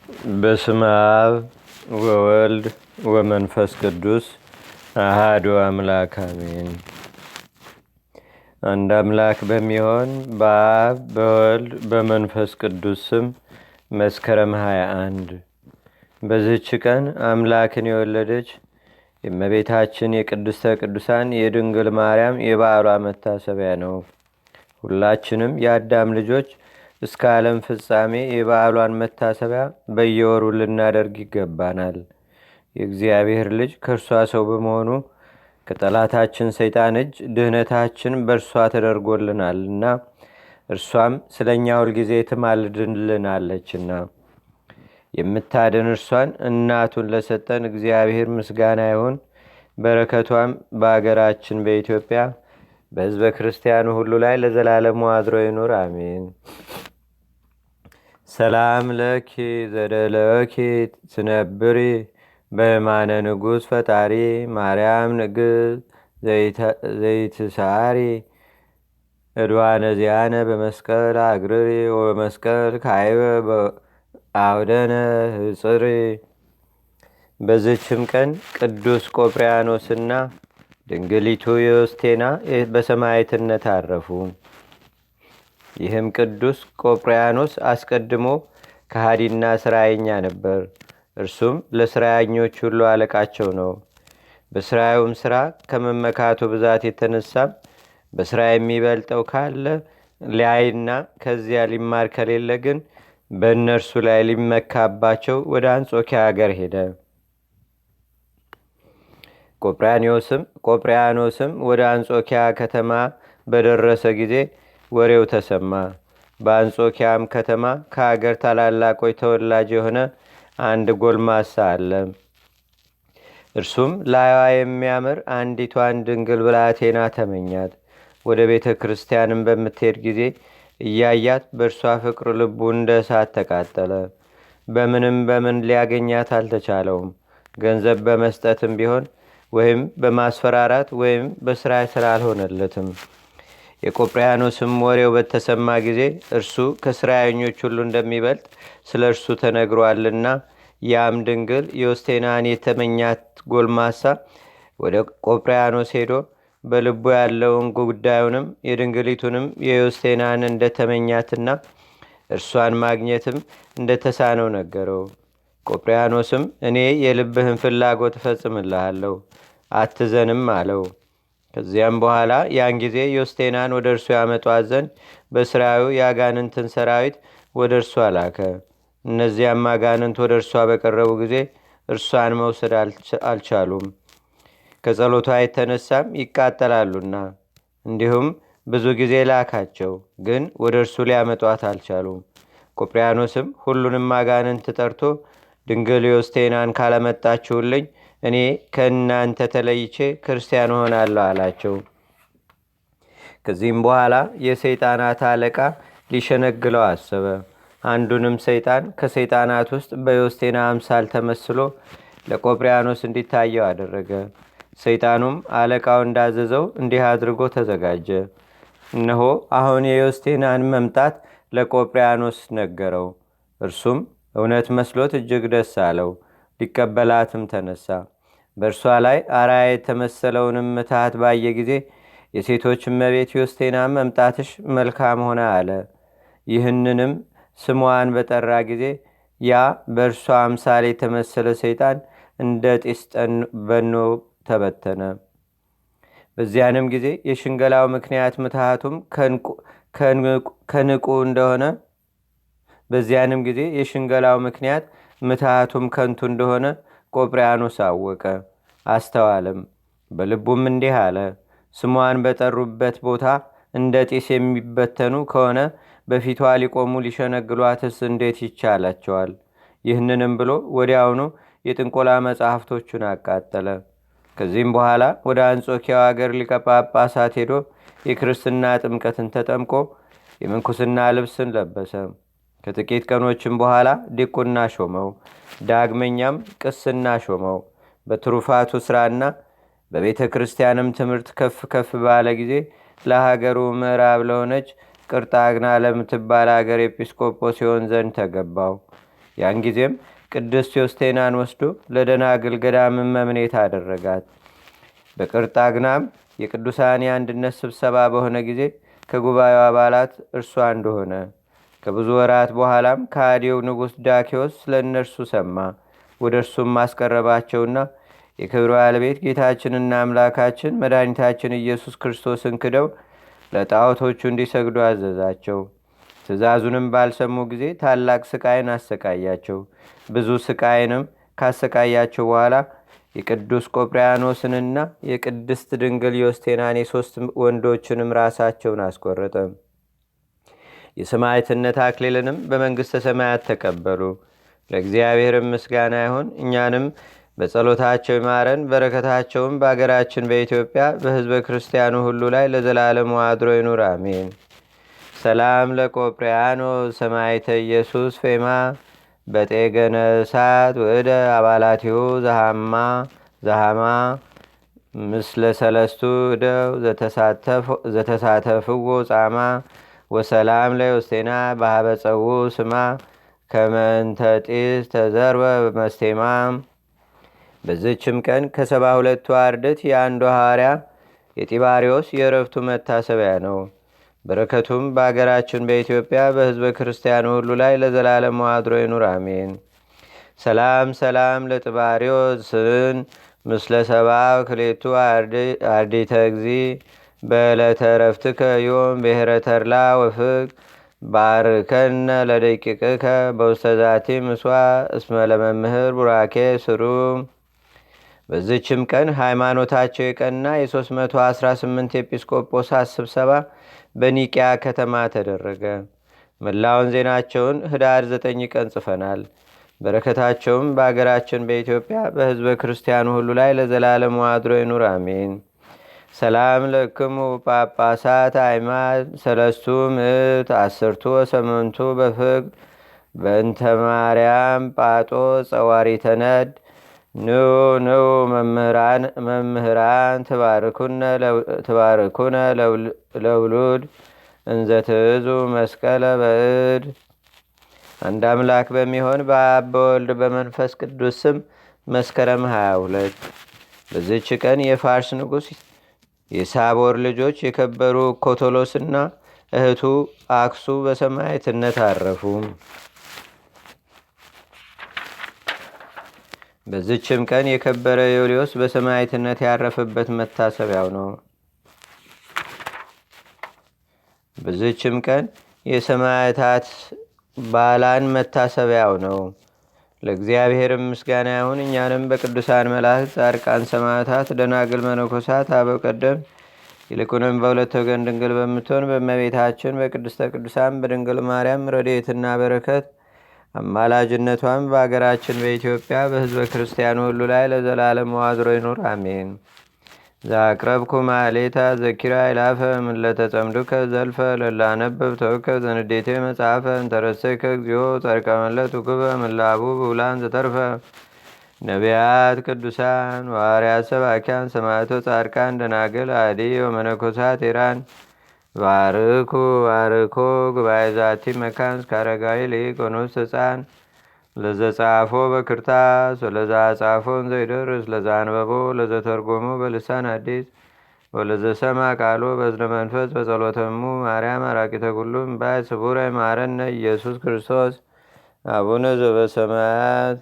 በስመ አብ ወወልድ ወመንፈስ ቅዱስ አሃዱ አምላክ አሜን። አንድ አምላክ በሚሆን በአብ በወልድ በመንፈስ ቅዱስ ስም መስከረም 21 በዚህች ቀን አምላክን የወለደች የእመቤታችን የቅድስተ ቅዱሳን የድንግል ማርያም የበዓሏ መታሰቢያ ነው። ሁላችንም የአዳም ልጆች እስከ ዓለም ፍጻሜ የበዓሏን መታሰቢያ በየወሩ ልናደርግ ይገባናል። የእግዚአብሔር ልጅ ከእርሷ ሰው በመሆኑ ከጠላታችን ሰይጣን እጅ ድህነታችን በእርሷ ተደርጎልናልና እርሷም ስለ እኛ ሁልጊዜ ትማልድልናለችና የምታድን እርሷን እናቱን ለሰጠን እግዚአብሔር ምስጋና ይሁን። በረከቷም በአገራችን በኢትዮጵያ በሕዝበ ክርስቲያኑ ሁሉ ላይ ለዘላለሙ አድሮ ይኑር፣ አሜን። ሰላም ለኪ ዘደለኪ ትነብሪ በማነ ንጉሥ ፈጣሪ ማርያም ንግሥ ዘይትሳሪ እድዋነ ዚያነ በመስቀል አግርሪ ወመስቀል ካይበ አውደነ ህጽሪ። በዝችም ቀን ቅዱስ ቆጵርያኖስና ድንግሊቱ ዮስቴና በሰማዕትነት አረፉ። ይህም ቅዱስ ቆጵርያኖስ አስቀድሞ ከሃዲና ስራየኛ ነበር። እርሱም ለስራያኞች ሁሉ አለቃቸው ነው። በስራዩም ስራ ከመመካቱ ብዛት የተነሳም በስራ የሚበልጠው ካለ ሊያይና ከዚያ ሊማር ከሌለ ግን በእነርሱ ላይ ሊመካባቸው ወደ አንጾኪያ አገር ሄደ። ቆጵርያኖስም ወደ አንጾኪያ ከተማ በደረሰ ጊዜ ወሬው ተሰማ። በአንጾኪያም ከተማ ከአገር ታላላቆች ተወላጅ የሆነ አንድ ጎልማሳ አለ። እርሱም ላይዋ የሚያምር አንዲቷን ድንግል ብላቴና ተመኛት። ወደ ቤተ ክርስቲያንም በምትሄድ ጊዜ እያያት በእርሷ ፍቅር ልቡ እንደ እሳት ተቃጠለ። በምን ሊያገኛት አልተቻለውም። ገንዘብ በመስጠትም ቢሆን ወይም በማስፈራራት ወይም በስራ ስላልሆነለትም። የቆጵርያኖስም ወሬው በተሰማ ጊዜ እርሱ ከስራየኞች ሁሉ እንደሚበልጥ ስለ እርሱ ተነግሯልና ያም ድንግል ዮስቴናን የተመኛት ጎልማሳ ወደ ቆጵርያኖስ ሄዶ በልቡ ያለውን ጉዳዩንም የድንግሊቱንም የዮስቴናን እንደተመኛትና እርሷን ማግኘትም እንደተሳነው ነገረው። ቆጵርያኖስም እኔ የልብህን ፍላጎት እፈጽምልሃለሁ፣ አትዘንም አለው። ከዚያም በኋላ ያን ጊዜ ዮስቴናን ወደ እርሱ ያመጧት ዘንድ በስራዩ የአጋንንትን ሰራዊት ወደ እርሷ ላከ። እነዚያም አጋንንት ወደ እርሷ በቀረቡ ጊዜ እርሷን መውሰድ አልቻሉም፣ ከጸሎቷ የተነሳም ይቃጠላሉና። እንዲሁም ብዙ ጊዜ ላካቸው፣ ግን ወደ እርሱ ሊያመጧት አልቻሉም። ቆጵርያኖስም ሁሉንም አጋንንት ጠርቶ ድንግል ዮስቴናን ካለመጣችሁልኝ እኔ ከእናንተ ተለይቼ ክርስቲያን ሆናለሁ አላቸው። ከዚህም በኋላ የሰይጣናት አለቃ ሊሸነግለው አሰበ። አንዱንም ሰይጣን ከሰይጣናት ውስጥ በዮስቴና አምሳል ተመስሎ ለቆጵርያኖስ እንዲታየው አደረገ። ሰይጣኑም አለቃው እንዳዘዘው እንዲህ አድርጎ ተዘጋጀ። እነሆ አሁን የዮስቴናን መምጣት ለቆጵርያኖስ ነገረው። እርሱም እውነት መስሎት እጅግ ደስ አለው። ሊቀበላትም ተነሳ። በእርሷ ላይ አርአያ የተመሰለውንም ምትሃት ባየ ጊዜ የሴቶች እመቤት ዮስቴና መምጣትሽ መልካም ሆነ አለ። ይህንንም ስሟን በጠራ ጊዜ ያ በእርሷ አምሳል የተመሰለ ሰይጣን እንደ ጢስ በኖ ተበተነ። በዚያንም ጊዜ የሽንገላው ምክንያት ምትሃቱም ከንቁ እንደሆነ በዚያንም ጊዜ የሽንገላው ምክንያት ምትሃቱም ከንቱ እንደሆነ ቆጵርያኖስ አወቀ አስተዋለም። በልቡም እንዲህ አለ፣ ስሟን በጠሩበት ቦታ እንደ ጢስ የሚበተኑ ከሆነ በፊቷ ሊቆሙ ሊሸነግሏትስ እንዴት ይቻላቸዋል? ይህንንም ብሎ ወዲያውኑ የጥንቆላ መጻሕፍቶቹን አቃጠለ። ከዚህም በኋላ ወደ አንጾኪያው አገር ሊቀ ጳጳሳት ሄዶ የክርስትና ጥምቀትን ተጠምቆ የምንኩስና ልብስን ለበሰ። ከጥቂት ቀኖችም በኋላ ዲቁና ሾመው። ዳግመኛም ቅስና ሾመው። በትሩፋቱ ሥራና በቤተ ክርስቲያንም ትምህርት ከፍ ከፍ ባለ ጊዜ ለሀገሩ ምዕራብ ለሆነች ቅርጣግና ለምትባል አገር ኤጲስቆጶስ ሲሆን ዘንድ ተገባው። ያን ጊዜም ቅድስት ዮስቴናን ወስዶ ለደናግል ገዳም መምኔት አደረጋት። በቅርጣግናም የቅዱሳን የአንድነት ስብሰባ በሆነ ጊዜ ከጉባኤው አባላት እርሷ እንደሆነ። ከብዙ ወራት በኋላም ከሃዲው ንጉሥ ዳኪዎስ ስለ እነርሱ ሰማ። ወደ እርሱም ማስቀረባቸውና የክብር ባለቤት ጌታችንና አምላካችን መድኃኒታችን ኢየሱስ ክርስቶስን ክደው ለጣዖቶቹ እንዲሰግዱ አዘዛቸው። ትእዛዙንም ባልሰሙ ጊዜ ታላቅ ስቃይን አሰቃያቸው። ብዙ ስቃይንም ካሰቃያቸው በኋላ የቅዱስ ቆጵርያኖስንና የቅድስት ድንግል ዮስቴናን የሶስት ወንዶችንም ራሳቸውን አስቆረጠ። የሰማዕትነት አክሊልንም በመንግሥተ ሰማያት ተቀበሉ። ለእግዚአብሔርም ምስጋና ይሁን። እኛንም በጸሎታቸው ይማረን። በረከታቸውም በአገራችን በኢትዮጵያ በሕዝበ ክርስቲያኑ ሁሉ ላይ ለዘላለሙ አድሮ ይኑር፣ አሜን። ሰላም ለቆጵርያኖስ ሰማዕተ ኢየሱስ ፌማ በጤገነ እሳት ውእደ አባላቲሁ ዘሃማ ምስለ ሰለስቱ እደው ዘተሳተፍዎ ጻማ ወሰላም ለዮስቴና ባሃበፀው ስማ ከመንተጢስ ተዘርበ መስቴማ። በዝችም ቀን ከ72ቱ አርድእት የአንዱ ሐዋርያ የጢባሪዎስ የዕረፍቱ መታሰቢያ ነው። በረከቱም በአገራችን በኢትዮጵያ በሕዝበ ክርስቲያኑ ሁሉ ላይ ለዘላለም አድሮ ይኑር፣ አሜን። ሰላም ሰላም ለጥባሪዎስን ምስለ ሰባ ክሌቱ አርዲተ እግዚ በዕለተ ዕረፍትከ ዮም ብሔረ ተድላ ወፍቅ ባርከነ ለደቂቅከ በውስተ ዛቲ ምስዋ እስመ ለመምህር ቡራኬ ስሩ። በዝችም ቀን ሃይማኖታቸው የቀና የ318 ኤጲስቆጶሳት ስብሰባ በኒቅያ ከተማ ተደረገ። መላውን ዜናቸውን ህዳር 9 ቀን ጽፈናል። በረከታቸውም በአገራችን በኢትዮጵያ በሕዝበ ክርስቲያኑ ሁሉ ላይ ለዘላለሙ አድሮ ይኑር፣ አሜን። ሰላም ለክሙ ጳጳሳት አይማድ ሰለስቱ ምዕት አስርቱ ወሰመንቱ በፍቅ በእንተ ማርያም ጳጦ ጸዋሪ ተነድ ኑ መምህራን ትባርኩነ ለውሉድ እንዘትእዙ መስቀለ በእድ። አንድ አምላክ በሚሆን በአብ በወልድ በመንፈስ ቅዱስ ስም መስከረም 22 በዚች ቀን የፋርስ ንጉሥ የሳቦር ልጆች የከበሩ ኮቶሎስና እህቱ አክሱ በሰማዕትነት አረፉ። በዝችም ቀን የከበረ ዮልዮስ በሰማዕትነት ያረፈበት መታሰቢያው ነው። በዝችም ቀን የሰማዕታት ባላን መታሰቢያው ነው። ለእግዚአብሔርም ምስጋና ይሁን። እኛንም በቅዱሳን መላእክት፣ ጻድቃን፣ ሰማዕታት፣ ደናግል፣ መነኮሳት፣ አበው ቀደም ይልቁንም በሁለት ወገን ድንግል በምትሆን በእመቤታችን በቅድስተ ቅዱሳን በድንግል ማርያም ረድኤትና በረከት አማላጅነቷም በአገራችን በኢትዮጵያ በሕዝበ ክርስቲያኑ ሁሉ ላይ ለዘላለም አድሮ ይኑር፣ አሜን። ዛቅረብኩ ማሌታ ዘኪራ ይላፈ ምለተጸምዱከ ዘልፈ ለላነበብ ተወከ ዘንዴቴ መጽሐፈ እንተረሰይከ እግዚኦ ጸርቀመለት ውክበ ምላቡ ብውላን ዘተርፈ ነቢያት፣ ቅዱሳን፣ ዋርያት፣ ሰባኪያን፣ ሰማዕቶ፣ ጻድቃን፣ ደናግል፣ አዲ ወመነኮሳት ኢራን ባርኩ ባርኮ ጉባኤ ዛቲ መካን እስካረጋዊ ሊቆኖስ ህፃን ለዘጻፎ በክርታስ ወለዛ ጻፎን ዘይደርስ ለዛ አንበቦ ለዘተርጎሞ በልሳን አዲስ ወለዘሰማ ቃሎ በዝነ መንፈስ በጸሎተሙ ማርያም አራቂተ ኩሉም ባይ ስቡረ ማረነ ኢየሱስ ክርስቶስ አቡነ ዘበሰማያት